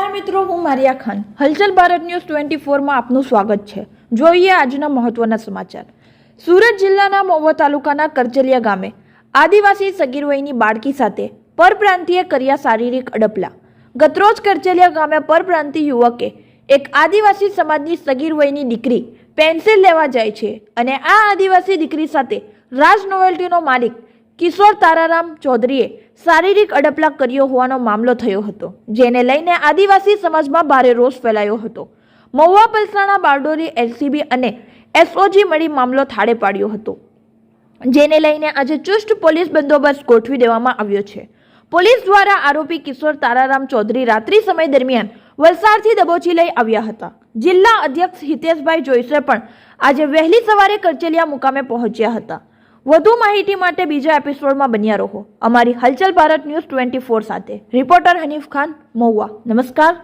નમસ્કાર મિત્રો, હું મારિયા ખાન. હલચલ ભારત ન્યૂઝ 24 માં આપનું સ્વાગત છે. જોઈએ આજના મહત્વના સમાચાર. સુરત જિલ્લાના મહુવા તાલુકાના કરચલિયા ગામે આદિવાસી સગીર વયની બાળકી સાથે પરપ્રાંતીય કર્યા શારીરિક અડપલા. ગતરોજ કરચલિયા ગામે પરપ્રાંતીય યુવકે એક આદિવાસી સમાજની સગીર વયની દીકરી પેન્સિલ લેવા જાય છે અને આ આદિવાસી દીકરી સાથે રાજ નોવેલ્ટીનો માલિક કિશોર તારારામ ચૌધરીએ શારીરિક અડપલા કર્યો હોવાનો મામલો થયો હતો, જેને લઈને આદિવાસી સમાજમાં ભારે રોષ ફેલાયો હતો. મહુવા પલસાણા બારડોલી એલસીબી અને એસઓજી મળી મામલો થાળે પાડ્યો હતો, જેને લઈને આજે ચુસ્ત પોલીસ બંદોબસ્ત ગોઠવી દેવામાં આવ્યો છે. પોલીસ દ્વારા આરોપી કિશોર તારારામ ચૌધરી રાત્રિ સમય દરમિયાન વલસાડથી દબોચી લઈ આવ્યા હતા. જિલ્લા અધ્યક્ષ હિતેશભાઈ જોઈસે પણ આજે વહેલી સવારે કરચલિયા મુકામે પહોંચ્યા હતા. વધુ માહિતી માટે બીજા એપિસોડમાં બન્યા રહો અમારી હલચલ ભારત ન્યૂઝ 24 સાથે. રિપોર્ટર હનીફ ખાન, મહુવા. નમસ્કાર.